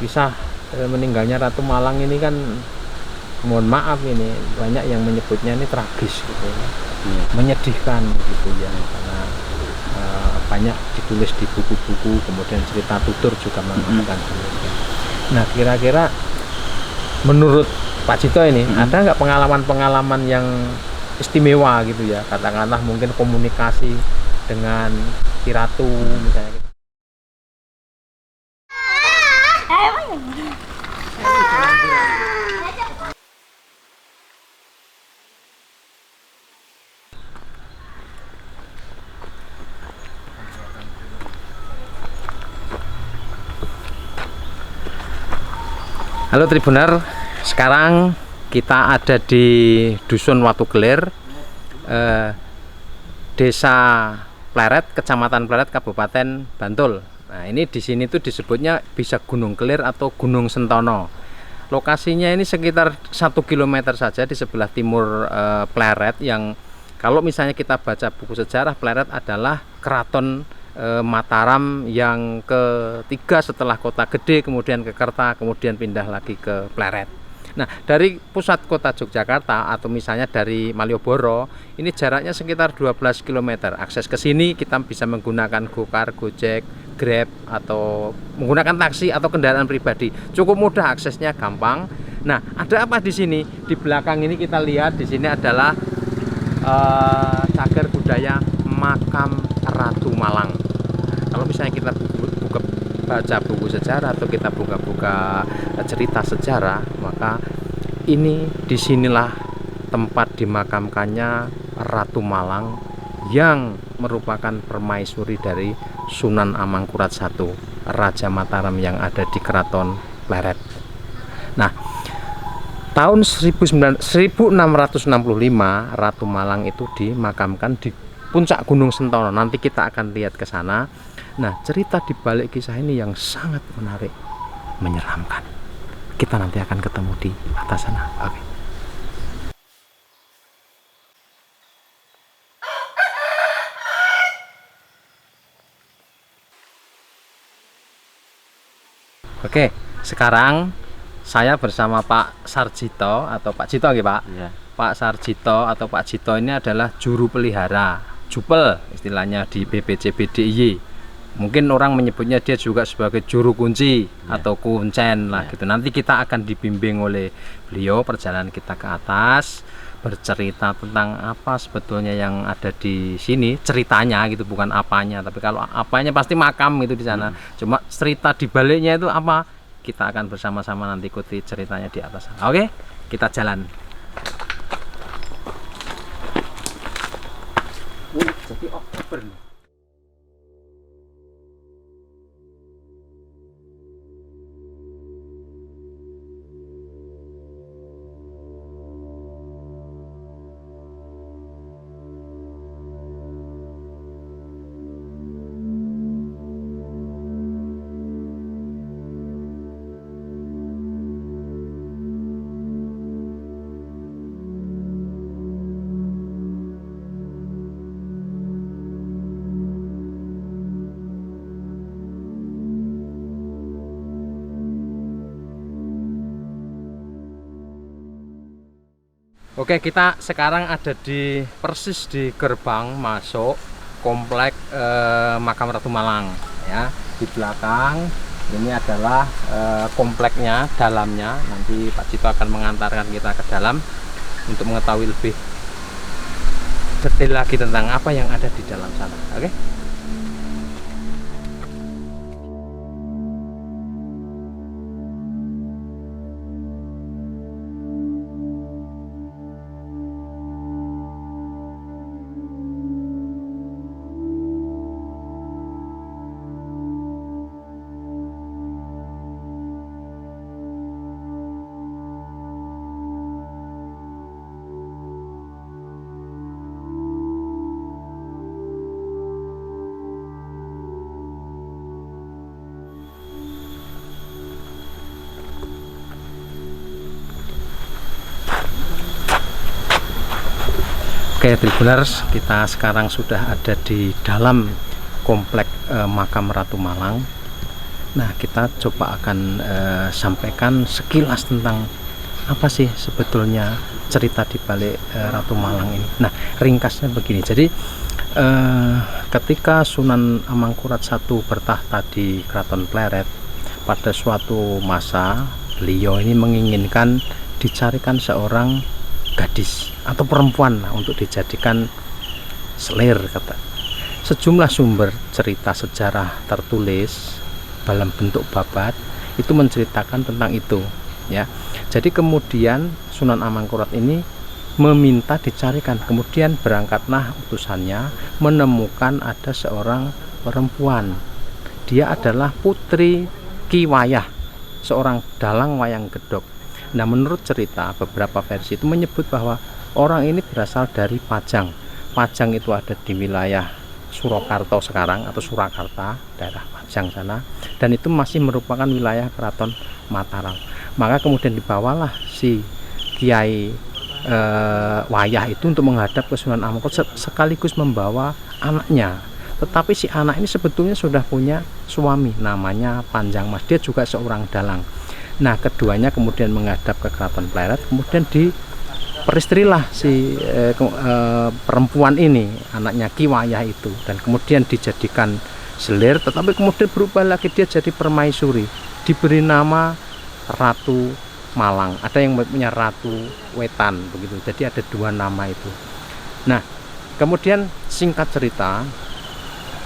kisah meninggalnya Ratu Malang ini kan, mohon maaf ini banyak yang menyebutnya ini tragis gitu ya, menyedihkan gitu ya, karena banyak ditulis di buku-buku, kemudian cerita tutur juga mengatakan demikian. Nah, kira-kira menurut Pak Cito ini ada nggak pengalaman-pengalaman yang istimewa gitu ya, katakanlah mungkin komunikasi dengan si Ratu misalnya gitu. Halo Tribuner, sekarang kita ada di Dusun Watu Gelir, Desa Pleret, Kecamatan Pleret, Kabupaten Bantul. Nah, ini di sini tuh disebutnya bisa Gunung Kelir atau Gunung Sentono. Lokasinya ini sekitar 1 km saja di sebelah timur Pleret, yang kalau misalnya kita baca buku sejarah, Pleret adalah keraton Mataram yang ketiga setelah Kota Gede, kemudian ke Kerta, kemudian pindah lagi ke Pleret. Nah, dari pusat kota Yogyakarta atau misalnya dari Malioboro, ini jaraknya sekitar 12 km. Akses ke sini kita bisa menggunakan Gokar, Gojek, Grab, atau menggunakan taksi atau kendaraan pribadi. Cukup mudah, aksesnya gampang. Nah, ada apa di sini? Di belakang ini kita lihat, di sini adalah cagar budaya makam Ratu Malang. Kalau misalnya kita baca buku sejarah atau kita buka-buka cerita sejarah, maka ini disinilah tempat dimakamkannya Ratu Malang yang merupakan permaisuri dari Sunan Amangkurat I, Raja Mataram yang ada di Keraton Pleret. Nah, tahun 1665 Ratu Malang itu dimakamkan di puncak Gunung Sentono. Nanti kita akan lihat ke sana. Nah, cerita di balik kisah ini yang sangat menarik, menyeramkan. Kita nanti akan ketemu di atas sana. Oke. Oke, sekarang saya bersama Pak Sarjito atau Pak Cito, ya Pak. Ya. Pak Sarjito atau Pak Cito ini adalah juru pelihara, jupel istilahnya di BPCB-DIY. Mungkin orang menyebutnya dia juga sebagai juru kunci atau kuncen lah gitu. Nanti kita akan dibimbing oleh beliau, perjalanan kita ke atas, bercerita tentang apa sebetulnya yang ada di sini, ceritanya gitu, bukan apanya. Tapi kalau apanya pasti makam itu di sana. Cuma cerita di baliknya itu apa? Kita akan bersama-sama nanti ikuti ceritanya di atas. Oke, kita jalan. Jadi Oktober nih. Oke, kita sekarang ada persis di gerbang masuk komplek makam Ratu Malang ya. Di belakang ini adalah kompleknya, dalamnya. Nanti Pak Cito akan mengantarkan kita ke dalam untuk mengetahui lebih detail lagi tentang apa yang ada di dalam sana. Oke. Oke Tribuners, kita sekarang sudah ada di dalam komplek makam Ratu Malang. Nah, kita coba akan sampaikan sekilas tentang apa sih sebetulnya cerita di balik Ratu Malang ini. Nah, ringkasnya begini. Jadi ketika Sunan Amangkurat I bertahta di Keraton Pleret, pada suatu masa beliau ini menginginkan dicarikan seorang gadis atau perempuan untuk dijadikan selir, kata. Sejumlah sumber cerita sejarah tertulis dalam bentuk babat itu menceritakan tentang itu, ya. Jadi kemudian Sunan Amangkurat ini meminta dicarikan, kemudian berangkatlah utusannya menemukan ada seorang perempuan. Dia adalah putri Ki Wayah, seorang dalang wayang gedog. Nah, menurut cerita beberapa versi itu menyebut bahwa orang ini berasal dari Pajang. Pajang itu ada di wilayah Surakarta sekarang atau Surakarta, daerah Pajang sana, dan itu masih merupakan wilayah Keraton Mataram. Maka kemudian dibawalah si Kiai Wayah itu untuk menghadap ke Sunan Amangkurat sekaligus membawa anaknya. Tetapi si anak ini sebetulnya sudah punya suami, namanya Panjang Mas. Dia juga seorang dalang. Nah, keduanya kemudian menghadap ke Keraton Pleret, kemudian peristrilah si perempuan ini, anaknya Ki Wayah itu, dan kemudian dijadikan selir. Tetapi kemudian berubah lagi, dia jadi permaisuri, diberi nama Ratu Malang. Ada yang punya Ratu Wetan begitu. Jadi ada dua nama itu. Nah, kemudian singkat cerita,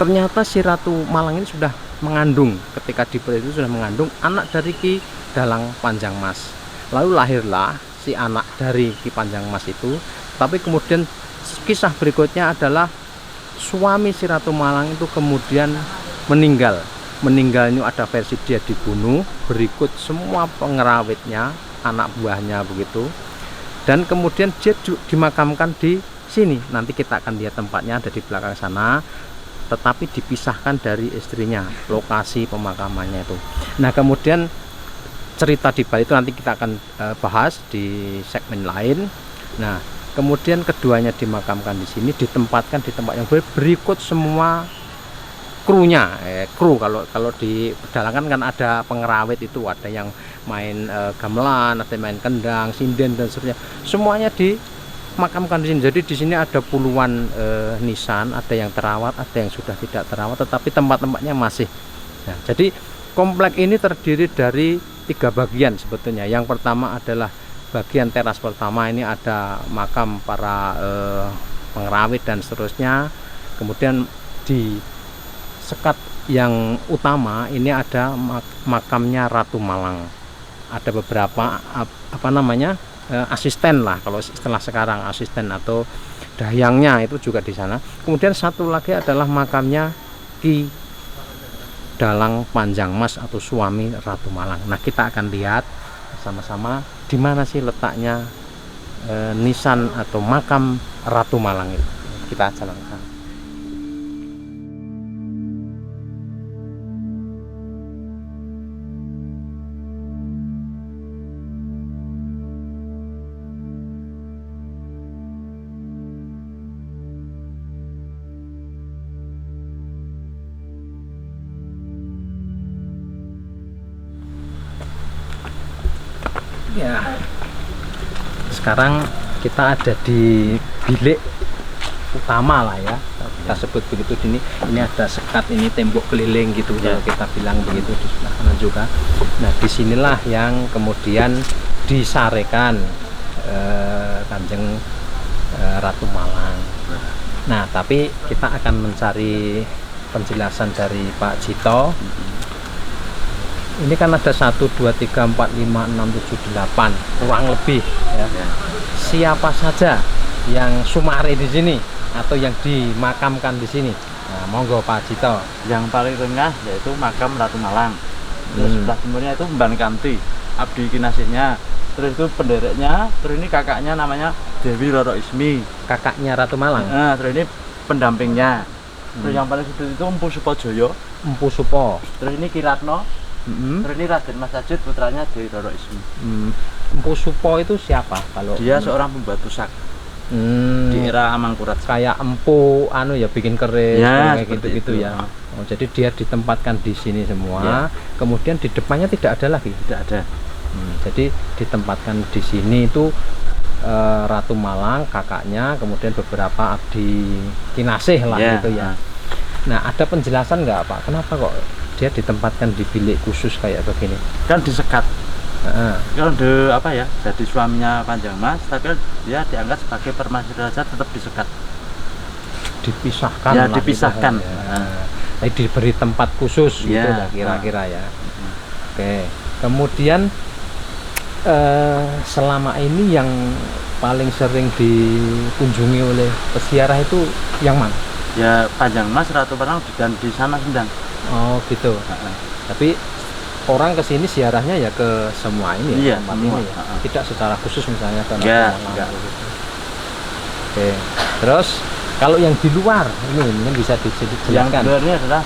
ternyata si Ratu Malang ini sudah mengandung, ketika diberi itu sudah mengandung anak dari Ki Dalang Panjang Mas. Lalu lahirlah si anak dari Ki Panjang Mas itu. Tapi kemudian kisah berikutnya adalah suami si Ratu Malang itu kemudian meninggal. Meninggalnya ada versi dia dibunuh, berikut semua pengerawitnya, anak buahnya begitu. Dan kemudian dia dimakamkan di sini. Nanti kita akan lihat tempatnya ada di belakang sana, tetapi dipisahkan dari istrinya, lokasi pemakamannya itu. Nah, kemudian cerita di balik itu nanti kita akan bahas di segmen lain. Nah, kemudian keduanya dimakamkan di sini, ditempatkan di tempat yang berikut semua krunya, kru kalau di pedalangan kan ada pengerawit itu, ada yang main gamelan, ada yang main kendang, sinden dan seterusnya. Semuanya dimakamkan di sini. Jadi di sini ada puluhan nisan, ada yang terawat, ada yang sudah tidak terawat, tetapi tempat-tempatnya masih. Nah, jadi komplek ini terdiri dari 3 bagian sebetulnya. Yang pertama adalah bagian teras pertama, ini ada makam para pengerawit dan seterusnya. Kemudian di sekat yang utama ini ada makamnya Ratu Malang. Ada beberapa asisten lah, kalau setelah sekarang asisten atau dayangnya itu juga di sana. Kemudian satu lagi adalah makamnya Ki Dalang Panjang Mas atau suami Ratu Malang. Nah, kita akan lihat sama-sama di mana sih letaknya nisan atau makam Ratu Malang itu. Kita jalankan. Ya, sekarang kita ada di bilik utama lah ya, kita sebut begitu. Ini ada sekat, ini tembok keliling gitu ya, kalau kita bilang begitu, di sebelah kanan juga. Nah, disinilah yang kemudian disarekan Kanjeng Ratu Malang. Nah, tapi kita akan mencari penjelasan dari Pak Jito. Ini kan ada 1, 2, 3, 4, 5, 6, 7, 8 kurang lebih ya. Siapa saja yang sumare di sini atau yang dimakamkan di sini? Nah, monggo Pak Jito. Yang paling tengah yaitu makam Ratu Malang. Terus sebelah timurnya itu Mban Kanti, abdi kinasihnya. Terus itu pendereknya, terus ini kakaknya namanya Dewi Roro Ismi, kakaknya Ratu Malang. Nah, terus ini pendampingnya. Terus yang paling kecil itu Empu Supojoyo. Empu Supo. Terus ini Ki Ratno. Terus ini Raden Mas Sajid, putranya Dewi Roro Ismi. Empu Supo itu siapa? Kalau dia seorang pembantu sak. di era Amangkurat. Kayak empu anu ya, bikin keris Ya, kayak seperti gitu-gitu itu. ya. Oh, jadi dia ditempatkan di sini semua. Kemudian di depannya tidak ada lagi. Tidak ada. Jadi ditempatkan di sini itu Ratu Malang, kakaknya, kemudian beberapa abdi kinasih lah gitu ya. Nah, ada penjelasan nggak Pak? Kenapa kok dia ditempatkan di bilik khusus kayak begini? Kan disekat. Kalau jadi suaminya Panjang Mas, tapi dia diangkat sebagai permaisuri raja, tetap disekat. Dipisahkan Ya, lah dipisahkan. gitu kan, ya. Jadi diberi tempat khusus gitu Ya, lah kira-kira ya. Oke. Kemudian selama ini yang paling sering dikunjungi oleh peziarah itu yang mana? Ya, Panjang Mas, Ratu Malang dan di sana Sendang. Oh gitu. Tapi orang ke sini ziarahnya ya ke semua ini ya, Iya, tempat semua. ini ya. Tidak secara khusus misalnya ke Enggak, Ratu Malang enggak. gitu. Oke. Terus kalau yang di luar ini mungkin bisa Yang dijelaskan. kedua ini adalah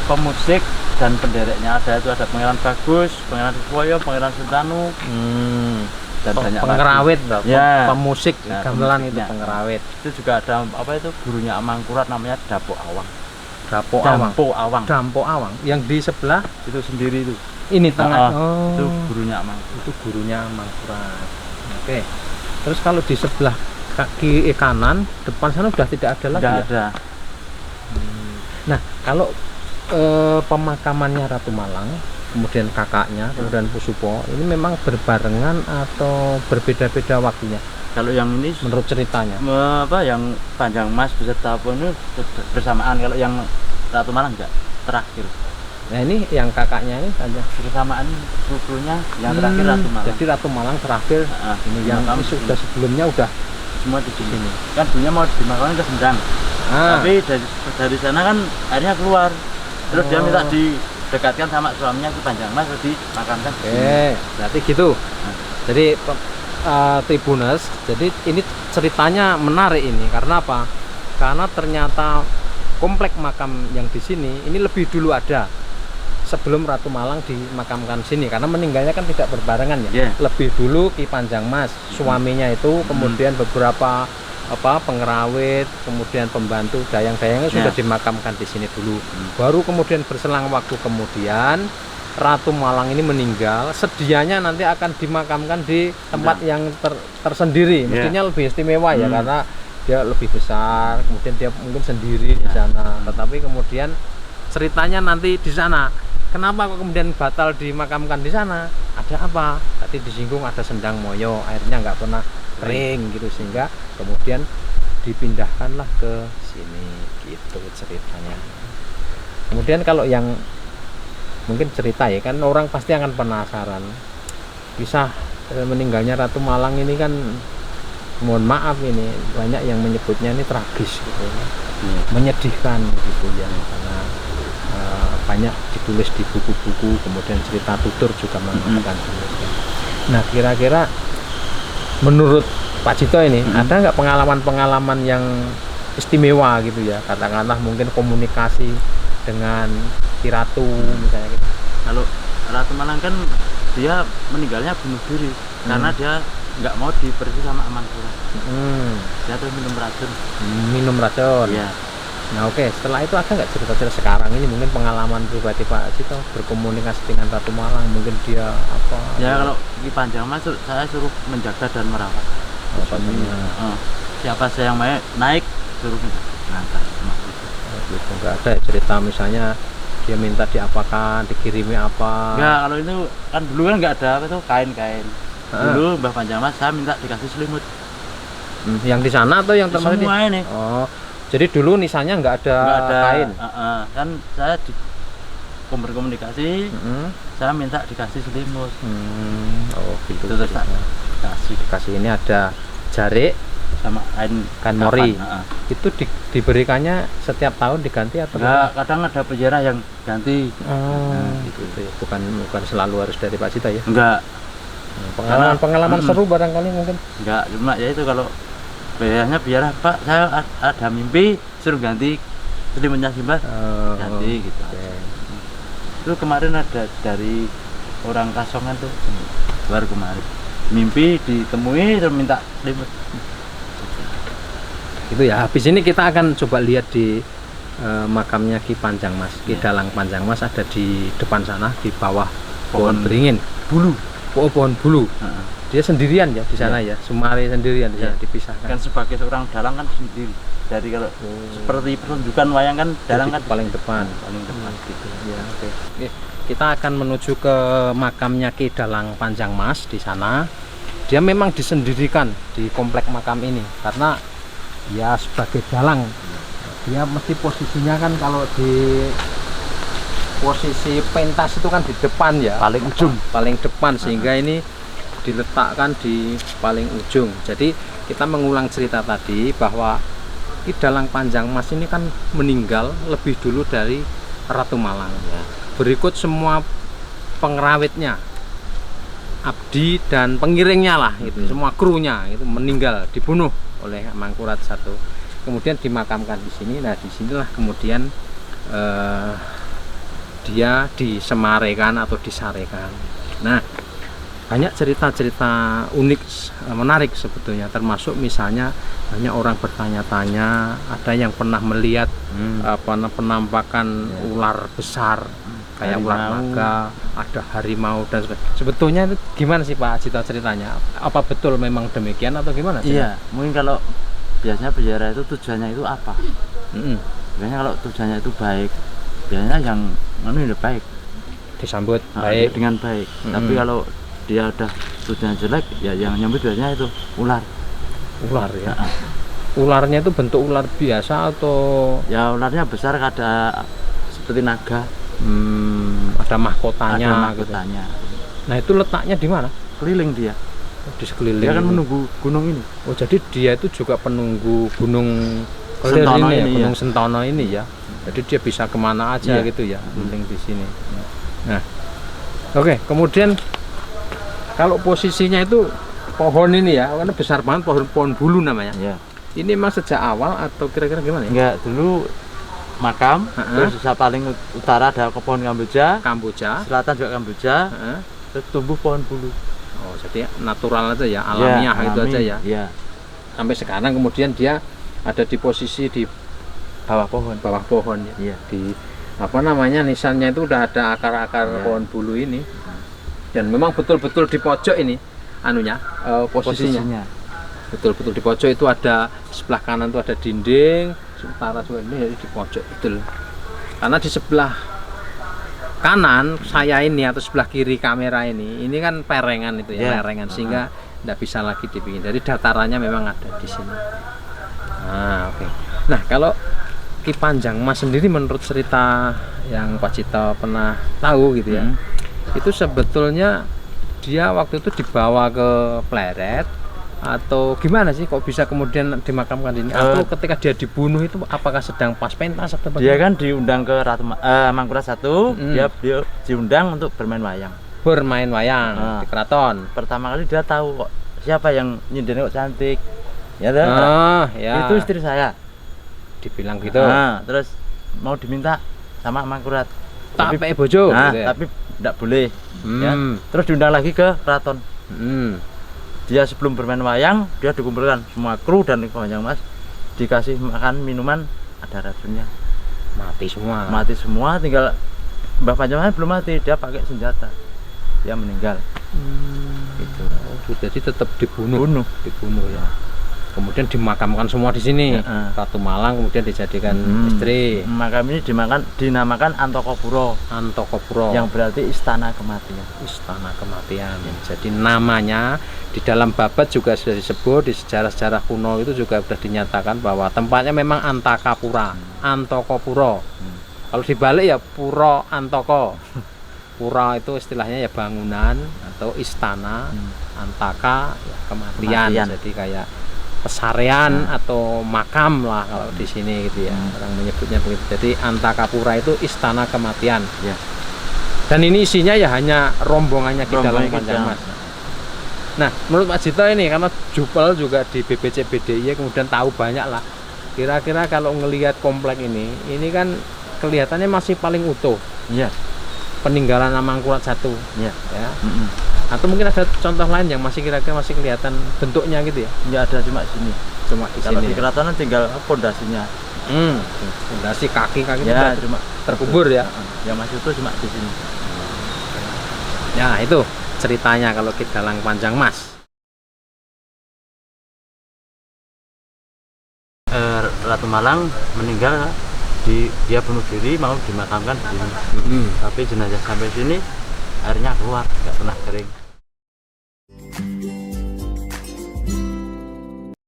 pemusik dan pendereknya. Ada Pangeran Bagus, Pangeran Suwoyo, Pangeran Sentanu, dan banyak Pengrawit, Bro. Ya. Pemusik Ya, gamelan itu pemusiknya. pengrawit. Itu juga ada gurunya Amangkurat namanya Dapo Awang. Dapo Awang. Dampo Awang. Dampo Awang. Yang di sebelah Itu sendiri itu. ini tengah. Itu gurunya Amangkurat. Itu gurunya Amangkurat. Oke. Terus kalau di sebelah kaki kanan, depan sana sudah tidak ada lagi. Tidak Ya? ada. Nah, kalau pemakamannya Ratu Malang, kemudian kakaknya, kemudian Pusupo, ini memang berbarengan atau berbeda-beda waktunya Kalau yang ini menurut ceritanya? yang Panjang Mas beserta ini bersamaan. Kalau yang Ratu Malang enggak, terakhir. Nah, ini yang kakaknya ini saja. Bersamaan bukunya yang terakhir Ratu Malang. Jadi Ratu Malang terakhir, ini yang makam ini sudah sebelumnya udah semua di sini. Kan dulunya mau dimakamkan ke Sendang. Tapi dari sana kan akhirnya keluar. Terus dia minta didekatkan sama suaminya ke Panjang Mas, terus dimakamkan di sini. Oke, berarti gitu. Jadi Tribuners, jadi ini ceritanya menarik ini karena apa? Karena ternyata komplek makam yang di sini ini lebih dulu ada sebelum Ratu Malang dimakamkan sini, karena meninggalnya kan tidak berbarengan ya. Lebih dulu Ki Panjang Mas, suaminya itu, kemudian beberapa pengrawit, kemudian pembantu dayang-dayangnya sudah dimakamkan di sini dulu. Baru kemudian berselang waktu kemudian Ratu Malang ini meninggal, sedianya nanti akan dimakamkan di tempat yang tersendiri, mestinya lebih istimewa ya, karena dia lebih besar, kemudian dia mungkin sendiri di sana. Tetapi kemudian ceritanya nanti di sana. Kenapa kok kemudian batal dimakamkan di sana? Ada apa? Tadi disinggung ada Sendang Moyo, airnya nggak pernah kering gitu, sehingga kemudian dipindahkanlah ke sini gitu ceritanya. Kemudian kalau yang mungkin cerita ya, kan orang pasti akan penasaran kisah meninggalnya Ratu Malang ini kan, mohon maaf ini banyak yang menyebutnya ini tragis gitu ya. Menyedihkan gitu ya, karena banyak ditulis di buku-buku, kemudian cerita tutur juga mengatakan demikian. Nah, kira-kira menurut Pak Cito ini ada nggak pengalaman-pengalaman yang istimewa gitu ya, katakanlah mungkin komunikasi dengan Ki Ratu misalnya gitu? Kalau Ratu Malang kan dia meninggalnya bunuh diri karena dia nggak mau dipersi sama Amangkurat. Dia tuh minum racun. Minum racun. Iya. Nah oke, setelah itu ada nggak cerita-cerita sekarang ini mungkin pengalaman pribadi Pak Cito berkomunikasi dengan Ratu Malang, mungkin dia apa? Ya kalau Ki Panjang Mas saya suruh menjaga dan merawat. Siapa saya yang naik suruh mengantar. Gitu, nggak ada ya cerita misalnya dia minta diapakan, dikirimi apa? Enggak, kalau itu kan dulu kan nggak ada apa tuh kain-kain. Dulu Mbah Panjang Mas saya minta dikasih selimut. Yang di sana atau yang tempat semua ini? Oh, jadi dulu nisannya nggak ada kain. Kan saya berkomunikasi, saya minta dikasih selimut. Oh gitu. Terus dikasih ini ada jarik sama kain mori. Itu diberikannya setiap tahun diganti atau enggak? Kadang ada peziarah yang ganti. Gitu ya. Bukan selalu harus dari Pak Cito ya? Enggak. Pengalaman seru barangkali mungkin? Enggak, cuma ya itu kalau biasanya Pak saya ada mimpi suruh ganti selimutnya Simbah, ganti gitu. Itu kemarin ada dari orang Kasongan tuh, baru kemarin mimpi ditemui terus minta selimut. Itu ya. Habis ini kita akan coba lihat di makamnya Ki Panjang Mas. Ki Dalang Panjang Mas ada di depan sana, di bawah pohon beringin. Bulu. Oh, pohon bulu. Dia sendirian ya di sana ya. Sumare sendirian di sana, dipisahkan. Kan sebagai seorang dalang kan sendiri. Jadi kalau seperti pertunjukan wayang kan dalang kan paling depan. Paling depan gitu. Ya, oke. Kita akan menuju ke makamnya Ki Dalang Panjang Mas di sana. Dia memang disendirikan di komplek makam ini karena ya sebagai dalang dia mesti posisinya kan kalau di posisi pentas itu kan di depan ya, Paling ujung. paling depan, sehingga ini diletakkan di paling ujung. Jadi kita mengulang cerita tadi bahwa Ki Dalang Panjang Mas ini kan meninggal lebih dulu dari Ratu Malang ya. Berikut semua pengrawitnya, abdi dan pengiringnya lah itu, semua krunya itu meninggal, dibunuh oleh Mangkurat I. Kemudian dimakamkan di sini. Nah, disinilah kemudian dia disemarekan atau disarekan. Nah, banyak cerita-cerita unik, menarik sebetulnya, termasuk misalnya banyak orang bertanya-tanya, ada yang pernah melihat penampakan ular besar kayak ular naga, ada harimau dan sebagainya. Sebetulnya itu gimana sih Pak Cita ceritanya? Apa betul memang demikian atau gimana sih? Iya, mungkin kalau biasanya pelihara itu tujuannya itu apa? Biasanya kalau tujuannya itu baik, biasanya yang ini udah baik, disambut baik dengan baik. Tapi kalau dia udah tujuannya jelek, ya yang nyambut biasanya itu ular. Ular ya. Ularnya itu bentuk ular biasa atau ya ularnya besar, ada seperti naga. Ada mahkotanya. Ada mahkotanya. Gitu. Nah, itu letaknya di mana? Keliling dia. Di sekeliling. Dia kan menunggu gunung ini. Oh, jadi dia itu juga penunggu gunung Sentono ini ya, ini gunung ya. Sentono ini ya. Jadi dia bisa kemana aja Ya. gitu ya, keliling di sini. Nah, oke, kemudian kalau posisinya itu pohon ini ya, karena besar banget, pohon bulu namanya. Ya. Ini memang sejak awal atau kira-kira gimana ya? Enggak, dulu makam, terus sisa paling utara ada pohon Kamboja, Kamboja, selatan juga Kamboja, terus tumbuh pohon bulu. Oh, jadi natural aja ya, alamiah ya, itu aja ya. Ya. Sampai sekarang kemudian dia ada di posisi di Bawah pohon. ya. Iya. Di apa namanya, nisannya itu udah ada akar-akar pohon bulu ini. Dan memang betul-betul di pojok ini anunya, posisinya. Betul-betul di pojok itu ada, sebelah kanan itu ada dinding, utara juga ini di pojok betul. Karena di sebelah kanan saya ini atau sebelah kiri kamera ini kan perengan itu ya, lerengan, sehingga tidak bisa lagi dibikin. Jadi datarannya memang ada di sini. Nah, oke. Nah, kalau Ki Panjang Mas sendiri menurut cerita yang Pak Cito pernah tahu gitu ya, itu sebetulnya dia waktu itu dibawa ke Pleret atau gimana sih kok bisa kemudian dimakamkan di sini? Atau ketika dia dibunuh itu apakah sedang pas pentas atau bagaimana? Dia kan diundang ke Mangkurat I, dia diundang untuk bermain wayang. Bermain wayang di keraton. Pertama kali dia tahu kok siapa yang nyindir kok cantik. Ya, ya. Itu istri saya. Dibilang gitu. Terus mau diminta sama Mangkurat. Tapi bojo gitu ya? Tapi tidak boleh. Ya. Terus diundang lagi ke keraton. Dia sebelum bermain wayang, dia dikumpulkan semua kru dan Panjang Mas, dikasih makan minuman, ada racunnya. Mati semua, tinggal Mbah Panjang Mas belum mati, dia pakai senjata. Dia meninggal. Gitu. Oh, jadi tetap dibunuh ya. Kemudian dimakamkan semua di sini. Ratu Malang kemudian dijadikan istri. Makam ini dinamakan Antokopuro. Yang berarti istana kematian. Istana kematian. Jadi namanya di dalam Babat juga sudah disebut, di sejarah-sejarah kuno itu juga sudah dinyatakan bahwa tempatnya memang Antakapura, Antokopuro. Kalau dibalik ya Puro Antoko. Pura itu istilahnya ya bangunan atau istana, Antaka ya kematian. Jadi kayak pesarean atau makam lah kalau di sini gitu ya, orang menyebutnya begitu. Jadi Antakapura itu istana kematian. Dan ini isinya ya hanya rombongannya Ki Dalang Panjang Mas. Nah, menurut Pak Cito ini karena Jupel juga di BPCBDI kemudian tahu banyak lah. Kira-kira kalau ngelihat komplek ini kan kelihatannya masih paling utuh. Peninggalan Mangkurat I. Ya. Atau mungkin ada contoh lain yang masih kira-kira masih kelihatan bentuknya gitu ya? Nggak ada, cuma sini. cuma di Kalau sini. di keraton tinggal pondasinya. Fondasi kaki-kaki Ya, itu cuma terkubur ya. yang masih itu cuma di sini. Ya, itu ceritanya kalau Ki Dalang Panjang Mas. Ratu Malang meninggal dia bunuh diri mau dimakamkan di sini. Tapi jenazah sampai sini airnya keluar, nggak pernah kering.